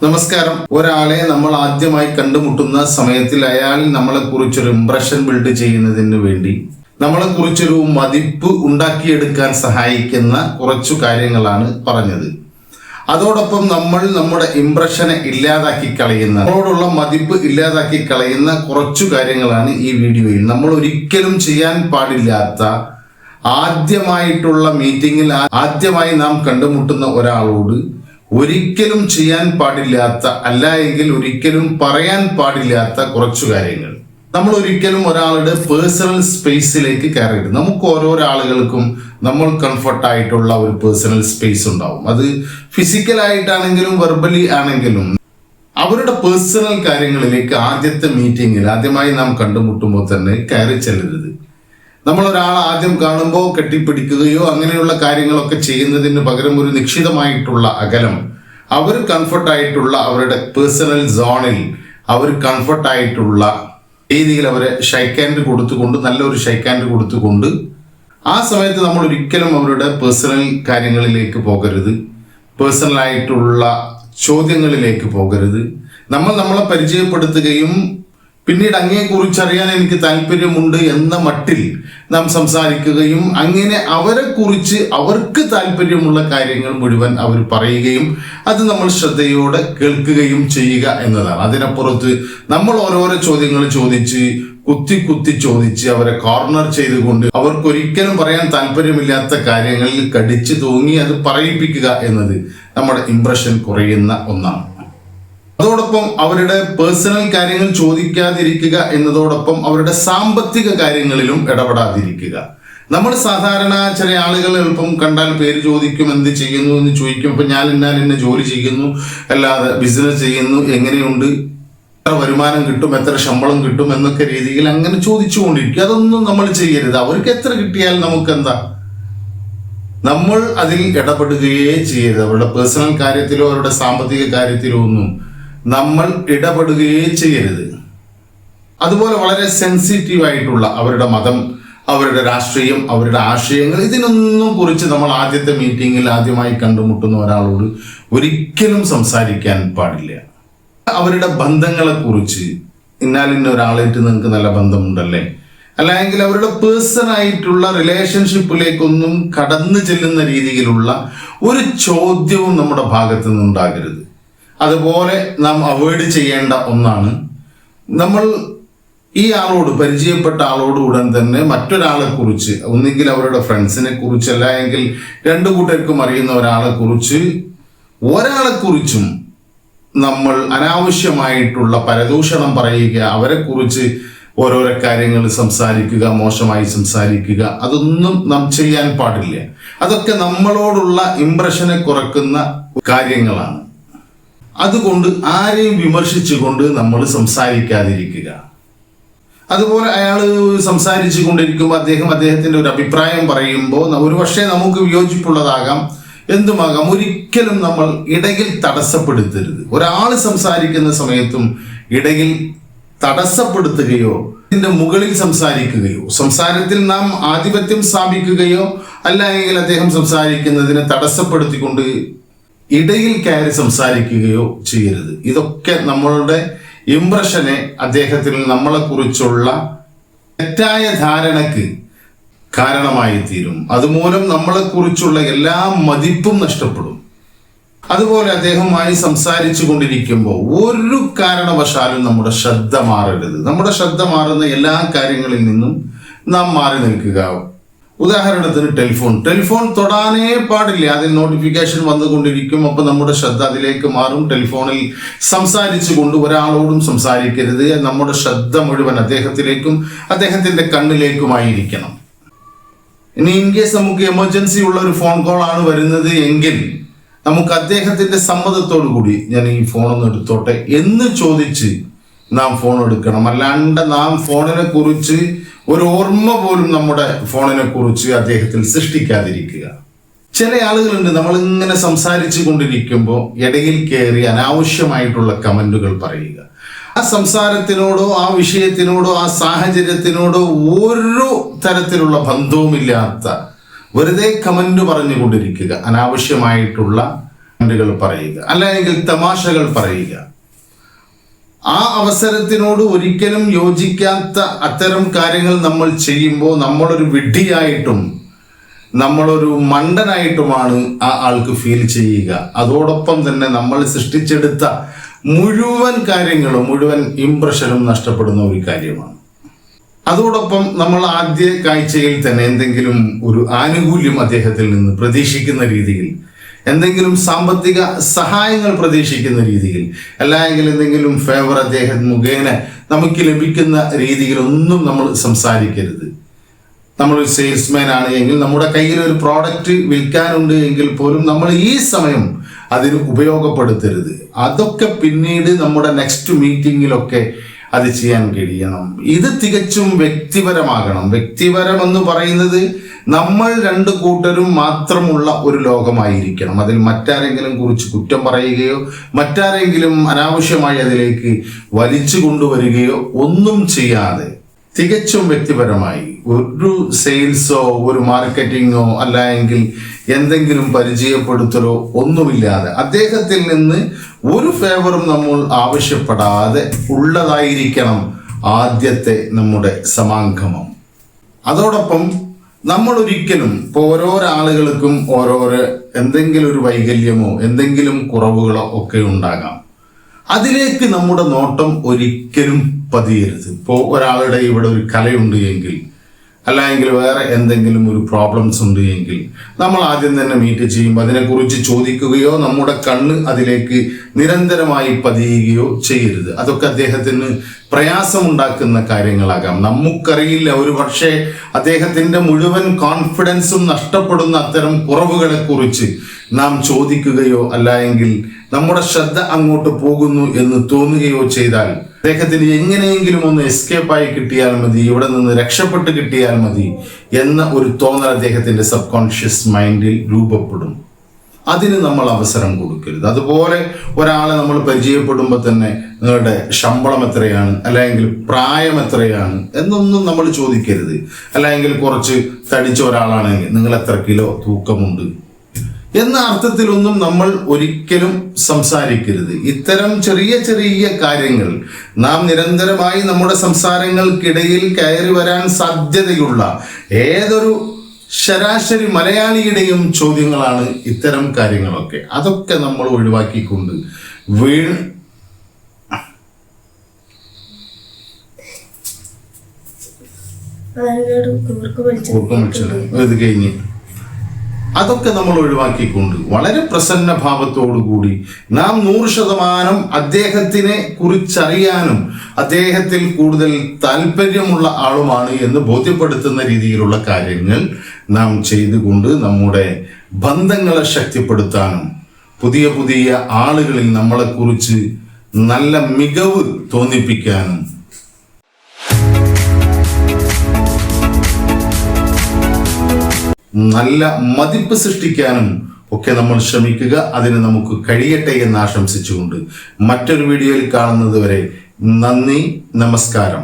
നമസ്കാരം. ഒരാളെ നമ്മൾ ആദ്യമായി കണ്ടുമുട്ടുന്ന സമയത്തിൽ അയാൾ നമ്മളെ കുറിച്ചൊരു ഇംപ്രഷൻ ബിൽഡ് ചെയ്യുന്നതിന് വേണ്ടി നമ്മളെ കുറിച്ചൊരു മതിപ്പ് ഉണ്ടാക്കിയെടുക്കാൻ സഹായിക്കുന്ന കുറച്ചു കാര്യങ്ങളാണ് പറഞ്ഞത്. അതോടൊപ്പം നമ്മൾ നമ്മുടെ ഇംപ്രഷനെ ഇല്ലാതാക്കി കളയുന്ന, നമ്മളോടുള്ള മതിപ്പ് ഇല്ലാതാക്കി കളയുന്ന കുറച്ചു കാര്യങ്ങളാണ് ഈ വീഡിയോയിൽ. നമ്മൾ ഒരിക്കലും ചെയ്യാൻ പാടില്ലാത്ത, ആദ്യമായിട്ടുള്ള മീറ്റിങ്ങിൽ ആദ്യമായി നാം കണ്ടുമുട്ടുന്ന ഒരാളോട് ഒരിക്കലും ചെയ്യാൻ പാടില്ലാത്ത, അല്ല എങ്കിൽ ഒരിക്കലും പറയാൻ പാടില്ലാത്ത കുറച്ചു കാര്യങ്ങൾ. നമ്മൾ ഒരിക്കലും ഒരാളുടെ പേഴ്സണൽ സ്പേസിലേക്ക് കയറരുത്. നമുക്ക് ഓരോരോ ആളുകൾക്കും നമ്മൾ കംഫർട്ടായിട്ടുള്ള ഒരു പേഴ്സണൽ സ്പേസ് ഉണ്ടാവും. അത് ഫിസിക്കലായിട്ടാണെങ്കിലും വെർബലി ആണെങ്കിലും അവരുടെ പേഴ്സണൽ കാര്യങ്ങളിലേക്ക് ആദ്യത്തെ മീറ്റിങ്ങിൽ ആദ്യമായി നാം കണ്ടുമുട്ടുമ്പോൾ തന്നെ കയറി ചെല്ലരുത്. നമ്മൾ ഒരാളെ ആദ്യം കാണുമ്പോൾ കെട്ടിപ്പിടിക്കുകയോ അങ്ങനെയുള്ള കാര്യങ്ങളൊക്കെ ചെയ്യുന്നതിന് പകരം ഒരു നിശ്ചിതമായിട്ടുള്ള അകലം, അവർ കംഫർട്ടായിട്ടുള്ള അവരുടെ പേഴ്സണൽ സോണിൽ അവർ കംഫർട്ടായിട്ടുള്ള രീതിയിൽ അവരെ ഷേക്ക് ഹാൻഡ് കൊടുത്തുകൊണ്ട്, നല്ലൊരു ഷേക്ക് ഹാൻഡ് കൊടുത്തുകൊണ്ട് ആ സമയത്ത് നമ്മൾ ഒരിക്കലും അവരുടെ പേഴ്സണൽ കാര്യങ്ങളിലേക്ക് പോകരുത്, പേഴ്സണലായിട്ടുള്ള ചോദ്യങ്ങളിലേക്ക് പോകരുത്. നമ്മളെ പരിചയപ്പെടുത്തുകയും പിന്നീട് അങ്ങയെക്കുറിച്ച് അറിയാൻ എനിക്ക് താല്പര്യമുണ്ട് എന്ന മട്ടിൽ നാം സംസാരിക്കുകയും അങ്ങനെ അവരെ കുറിച്ച് അവർക്ക് താല്പര്യമുള്ള കാര്യങ്ങൾ മുഴുവൻ അവർ പറയുകയും അത് നമ്മൾ ശ്രദ്ധയോടെ കേൾക്കുകയും ചെയ്യുക എന്നതാണ്. അതിനപ്പുറത്ത് നമ്മൾ ഓരോരോ ചോദ്യങ്ങൾ ചോദിച്ച് കുത്തി ചോദിച്ച് അവരെ കോർണർ ചെയ്തുകൊണ്ട് അവർക്കൊരിക്കലും പറയാൻ താല്പര്യമില്ലാത്ത കാര്യങ്ങളിൽ കടിച്ചു തൂങ്ങി അത് പറയിപ്പിക്കുക എന്നത് നമ്മുടെ ഇംപ്രഷൻ കുറയുന്ന ഒന്നാണ്. അതോടൊപ്പം അവരുടെ പേഴ്സണൽ കാര്യങ്ങൾ ചോദിക്കാതിരിക്കുക എന്നതോടൊപ്പം അവരുടെ സാമ്പത്തിക കാര്യങ്ങളിലും ഇടപെടാതിരിക്കുക. നമ്മൾ സാധാരണ ചില ആളുകൾ എളുപ്പം കണ്ടാൽ പേര് ചോദിക്കും, എന്ത് ചെയ്യുന്നു എന്ന് ചോദിക്കും. ഇപ്പൊ ഞാൻ ഇന്ന ജോലി ചെയ്യുന്നു, അല്ലാതെ ബിസിനസ് ചെയ്യുന്നു, എങ്ങനെയുണ്ട്, എത്ര വരുമാനം കിട്ടും, എത്ര ശമ്പളം കിട്ടും എന്നൊക്കെ രീതിയിൽ അങ്ങനെ ചോദിച്ചുകൊണ്ടിരിക്കും. അതൊന്നും നമ്മൾ ചെയ്യരുത്. അവർക്ക് എത്ര കിട്ടിയാൽ നമുക്കെന്താ, നമ്മൾ അതിൽ ഇടപെടുകയേ ചെയ്യരുത്. അവരുടെ പേഴ്സണൽ കാര്യത്തിലോ അവരുടെ സാമ്പത്തിക കാര്യത്തിലോ ഒന്നും നമ്മൾ ഇടപെടുകയേ ചെയ്യരുത്. അതുപോലെ വളരെ സെൻസിറ്റീവ് ആയിട്ടുള്ള അവരുടെ മതം, അവരുടെ രാഷ്ട്രീയം, അവരുടെ ആശയങ്ങൾ, ഇതിനൊന്നും കുറിച്ച് നമ്മൾ ആദ്യത്തെ മീറ്റിങ്ങിൽ ആദ്യമായി കണ്ടുമുട്ടുന്ന ഒരാളോട് ഒരിക്കലും സംസാരിക്കാൻ പാടില്ല. അവരുടെ ബന്ധങ്ങളെ കുറിച്ച്, ഇന്ന ഒരാളായിട്ട് നിങ്ങൾക്ക് നല്ല ബന്ധമുണ്ടല്ലേ, അല്ലെങ്കിൽ അവരുടെ പേഴ്സണായിട്ടുള്ള റിലേഷൻഷിപ്പിലേക്കൊന്നും കടന്നു ചെല്ലുന്ന രീതിയിലുള്ള ഒരു ചോദ്യവും നമ്മുടെ ഭാഗത്തു നിന്നുണ്ടാകരുത്. അതുപോലെ നാം അവോയ്ഡ് ചെയ്യേണ്ട ഒന്നാണ്, നമ്മൾ ഈ ആളോട്, പരിചയപ്പെട്ട ആളോട് ഉടൻ തന്നെ മറ്റൊരാളെ കുറിച്ച്, ഒന്നുകിൽ അവരുടെ ഫ്രണ്ട്സിനെ കുറിച്ച്, അല്ല എങ്കിൽ രണ്ടു കൂട്ടർക്കും അറിയുന്ന ഒരാളെ കുറിച്ചും നമ്മൾ അനാവശ്യമായിട്ടുള്ള പരദൂഷണം പറയുക, അവരെ കുറിച്ച് ഓരോരോ കാര്യങ്ങൾ സംസാരിക്കുക, മോശമായി സംസാരിക്കുക, അതൊന്നും നാം ചെയ്യാൻ പാടില്ല. അതൊക്കെ നമ്മളോടുള്ള ഇംപ്രഷനെ കുറക്കുന്ന കാര്യങ്ങളാണ്. അതുകൊണ്ട് ആരെയും വിമർശിച്ചുകൊണ്ട് നമ്മൾ സംസാരിക്കാതിരിക്കുക. അതുപോലെ അയാൾ സംസാരിച്ചു കൊണ്ടിരിക്കുമ്പോൾ അദ്ദേഹത്തിന്റെ ഒരു അഭിപ്രായം പറയുമ്പോൾ ഒരുപക്ഷെ നമുക്ക് വിയോജിപ്പുള്ളതാകാം, എന്തുമാകാം, ഒരിക്കലും നമ്മൾ ഇടയിൽ തടസ്സപ്പെടുത്തരുത്. ഒരാൾ സംസാരിക്കുന്ന സമയത്തും ഇടയിൽ തടസ്സപ്പെടുത്തുകയോ ഇതിന്റെ മുകളിൽ സംസാരിക്കുകയോ, സംസാരത്തിൽ നാം ആധിപത്യം സ്ഥാപിക്കുകയോ അല്ലെങ്കിൽ അദ്ദേഹം സംസാരിക്കുന്നതിനെ തടസ്സപ്പെടുത്തിക്കൊണ്ട് ഇടയിൽ കയറി സംസാരിക്കുകയോ ചെയ്യരുത്. ഇതൊക്കെ നമ്മളുടെ ഇംപ്രഷനെ, അദ്ദേഹത്തിൽ നമ്മളെ കുറിച്ചുള്ള തെറ്റായ ധാരണക്ക് കാരണമായി തീരും. അതുമൂലം നമ്മളെ കുറിച്ചുള്ള എല്ലാ മതിപ്പും നഷ്ടപ്പെടും. അതുപോലെ അദ്ദേഹവുമായി സംസാരിച്ചു കൊണ്ടിരിക്കുമ്പോൾ ഒരു കാരണവശാലും നമ്മുടെ ശ്രദ്ധ മാറരുത്. നമ്മുടെ ശ്രദ്ധ മാറുന്ന എല്ലാ കാര്യങ്ങളിൽ നിന്നും നാം മാറി നിൽക്കുക. ഉദാഹരണത്തിന് ടെലിഫോൺ തൊടാനേ പാടില്ല. അതിൽ നോട്ടിഫിക്കേഷൻ വന്നുകൊണ്ടിരിക്കും. അപ്പൊ നമ്മുടെ ശ്രദ്ധ അതിലേക്ക് മാറും. ടെലിഫോണിൽ സംസാരിച്ചു കൊണ്ട് ഒരാളോടും സംസാരിക്കരുത്. നമ്മുടെ ശ്രദ്ധ മുഴുവൻ അദ്ദേഹത്തിലേക്കും അദ്ദേഹത്തിന്റെ കണ്ണിലേക്കുമായിരിക്കണം. ഇനി ഇൻ കേസ് നമുക്ക് എമർജൻസി ഉള്ള ഒരു ഫോൺ കോൾ ആണ് വരുന്നത് എങ്കിൽ നമുക്ക് അദ്ദേഹത്തിന്റെ സമ്മതത്തോടു കൂടി ഞാൻ ഈ ഫോണൊന്ന് എടുത്തോട്ടെ എന്ന് ചോദിച്ച് നാം ഫോൺ എടുക്കണം. അല്ലാണ്ട് നാം ഫോണിനെ കുറിച്ച് ഒരു ഓർമ്മ പോലും നമ്മുടെ ഫോണിനെ കുറിച്ച് അദ്ദേഹത്തിൽ സൃഷ്ടിക്കാതിരിക്കുക. ചില ആളുകളുണ്ട്, നമ്മൾ ഇങ്ങനെ സംസാരിച്ചു കൊണ്ടിരിക്കുമ്പോൾ ഇടയിൽ കയറി അനാവശ്യമായിട്ടുള്ള കമന്റുകൾ പറയുക. ആ സംസാരത്തിനോടോ ആ വിഷയത്തിനോടോ ആ സാഹചര്യത്തിനോടോ ഒരു തരത്തിലുള്ള ബന്ധവുമില്ലാത്ത വെറുതെ കമന്റ് പറഞ്ഞുകൊണ്ടിരിക്കുക, അനാവശ്യമായിട്ടുള്ള പറയുക, അല്ലെങ്കിൽ തമാശകൾ പറയുക. ആ അവസരത്തിനോട് ഒരിക്കലും യോജിക്കാത്ത അത്തരം കാര്യങ്ങൾ നമ്മൾ ചെയ്യുമ്പോൾ നമ്മളൊരു വിഡ്ഢിയായിട്ടും നമ്മളൊരു മണ്ടനായിട്ടുമാണ് ആ ആൾക്ക് ഫീൽ ചെയ്യുക. അതോടൊപ്പം തന്നെ നമ്മൾ സൃഷ്ടിച്ചെടുത്ത മുഴുവൻ കാര്യങ്ങളും, മുഴുവൻ ഇംപ്രഷനും നഷ്ടപ്പെടുന്ന ഒരു കാര്യമാണ്. അതോടൊപ്പം നമ്മൾ ആദ്യ കാഴ്ചയിൽ തന്നെ എന്തെങ്കിലും ഒരു ആനുകൂല്യം അദ്ദേഹത്തിൽ നിന്ന് പ്രതീക്ഷിക്കുന്ന രീതിയിൽ, എന്തെങ്കിലും സാമ്പത്തിക സഹായങ്ങൾ പ്രതീക്ഷിക്കുന്ന രീതിയിൽ, അല്ലെങ്കിൽ എന്തെങ്കിലും ഫേവർ അദ്ദേഹം മുഖേന നമുക്ക് ലഭിക്കുന്ന രീതിയിൽ ഒന്നും നമ്മൾ സംസാരിക്കരുത്. നമ്മളൊരു സെയിൽസ്മാൻ ആണ് എങ്കിൽ, നമ്മുടെ കയ്യിൽ ഒരു പ്രോഡക്റ്റ് വിൽക്കാനുണ്ട് എങ്കിൽ പോലും നമ്മൾ ഈ സമയം അതിന് ഉപയോഗപ്പെടുത്തരുത്. അതൊക്കെ പിന്നീട് നമ്മുടെ നെക്സ്റ്റ് മീറ്റിങ്ങിലൊക്കെ അത് ചെയ്യാൻ കഴിയണം. ഇത് തികച്ചും വ്യക്തിപരമാകണം. വ്യക്തിപരം എന്ന് പറയുന്നത് നമ്മൾ രണ്ടു കൂട്ടരും മാത്രമുള്ള ഒരു ലോകമായിരിക്കണം. അതിൽ മറ്റാരെങ്കിലും കുറിച്ച് കുറ്റം പറയുകയോ മറ്റാരെങ്കിലും അനാവശ്യമായി അതിലേക്ക് വലിച്ചു കൊണ്ടുവരികയോ ഒന്നും ചെയ്യാതെ തികച്ചും വ്യക്തിപരമായി ഒരു സെയിൽസോ ഒരു മാർക്കറ്റിങ്ങോ അല്ലെങ്കിൽ എന്തെങ്കിലും പരിചയപ്പെടുത്തലോ ഒന്നുമില്ലാതെ അദ്ദേഹത്തിൽ നിന്ന് ഒരു ഫേവറും നമ്മൾ ആവശ്യപ്പെടാതെ ഉള്ളതായിരിക്കണം ആദ്യത്തെ നമ്മുടെ സമാഗമം. അതോടൊപ്പം നമ്മൾ ഒരിക്കലും ഇപ്പോൾ ഓരോരോ ആളുകൾക്കും ഓരോരോ എന്തെങ്കിലും ഒരു വൈകല്യമോ എന്തെങ്കിലും കുറവുകളോ ഒക്കെ ഉണ്ടാകാം. അതിലേക്ക് നമ്മുടെ നോട്ടം ഒരിക്കലും പതിയരുത്. ഇപ്പോൾ ഒരാളുടെ ഇവിടെ ഒരു കലയുണ്ട് എങ്കിൽ, അല്ലെങ്കിൽ വേറെ എന്തെങ്കിലും ഒരു പ്രോബ്ലംസ് ഉണ്ട് എങ്കിൽ, നമ്മൾ ആദ്യം തന്നെ മീറ്റ് ചെയ്യുമ്പോൾ അതിനെക്കുറിച്ച് ചോദിക്കുകയോ നമ്മുടെ കണ്ണ് അതിലേക്ക് നിരന്തരമായി പതിയുകയോ ചെയ്യരുത്. അതൊക്കെ അദ്ദേഹത്തിന് പ്രയാസമുണ്ടാക്കുന്ന കാര്യങ്ങളാകാം. നമുക്കറിയില്ല, ഒരു പക്ഷേ അദ്ദേഹത്തിൻ്റെ മുഴുവൻ കോൺഫിഡൻസും നഷ്ടപ്പെടുന്ന അത്തരം കുറവുകളെ കുറിച്ച് നാം ചോദിക്കുകയോ അല്ലെങ്കിൽ നമ്മുടെ ശ്രദ്ധ അങ്ങോട്ട് പോകുന്നു എന്ന് തോന്നുകയോ ചെയ്താൽ അദ്ദേഹത്തിന് എങ്ങനെയെങ്കിലും ഒന്ന് എസ്കേപ്പായി കിട്ടിയാൽ മതി, ഇവിടെ നിന്ന് രക്ഷപ്പെട്ട് കിട്ടിയാൽ മതി എന്ന ഒരു തോന്നൽ അദ്ദേഹത്തിന്റെ സബ് കോൺഷ്യസ് മൈൻഡിൽ രൂപപ്പെടും. അതിന് നമ്മൾ അവസരം കൊടുക്കരുത്. അതുപോലെ ഒരാളെ നമ്മൾ പരിചയപ്പെടുമ്പോൾ തന്നെ നിങ്ങളുടെ ശമ്പളം എത്രയാണ്, അല്ലെങ്കിൽ പ്രായം എത്രയാണ് എന്നൊന്നും നമ്മൾ ചോദിക്കരുത്. അല്ലെങ്കിൽ കുറച്ച് തടിച്ച ഒരാളാണെങ്കിൽ നിങ്ങൾ എത്ര കിലോ തൂക്കമുണ്ട് എന്ന അർത്ഥത്തിലൊന്നും നമ്മൾ ഒരിക്കലും സംസാരിക്കരുത്. ഇത്തരം ചെറിയ ചെറിയ കാര്യങ്ങൾ നാം നിരന്തരമായി നമ്മുടെ സംസാരങ്ങൾക്കിടയിൽ കയറി വരാൻ സാധ്യതയുള്ള ഏതൊരു ശരാശരി മലയാളിയുടെയും ചോദ്യങ്ങളാണ് ഇത്തരം കാര്യങ്ങളൊക്കെ. അതൊക്കെ നമ്മൾ ഒഴിവാക്കിക്കൊണ്ട് ഇത് കഴിഞ്ഞ് അതൊക്കെ നമ്മൾ ഒഴിവാക്കിക്കൊണ്ട് വളരെ പ്രസന്ന ഭാവത്തോടുകൂടി നാം 100% അദ്ദേഹത്തിനെ കുറിച്ചറിയാനും അദ്ദേഹത്തിൽ കൂടുതൽ താല്പര്യമുള്ള ആളുമാണ് എന്ന് ബോധ്യപ്പെടുത്തുന്ന രീതിയിലുള്ള കാര്യങ്ങൾ നാം ചെയ്തുകൊണ്ട് നമ്മുടെ ബന്ധങ്ങളെ ശക്തിപ്പെടുത്താനും പുതിയ പുതിയ ആളുകളിൽ നമ്മളെക്കുറിച്ച് നല്ല മികവ് തോന്നിപ്പിക്കാനും നല്ല മതിപ്പ് സൃഷ്ടിക്കാനും ഒക്കെ നമ്മൾ ശ്രമിക്കുക. അതിന് നമുക്ക് കഴിയട്ടെ എന്ന് ആശംസിച്ചുകൊണ്ട് മറ്റൊരു വീഡിയോയിൽ കാണുന്നത് വരെ നന്ദി, നമസ്കാരം.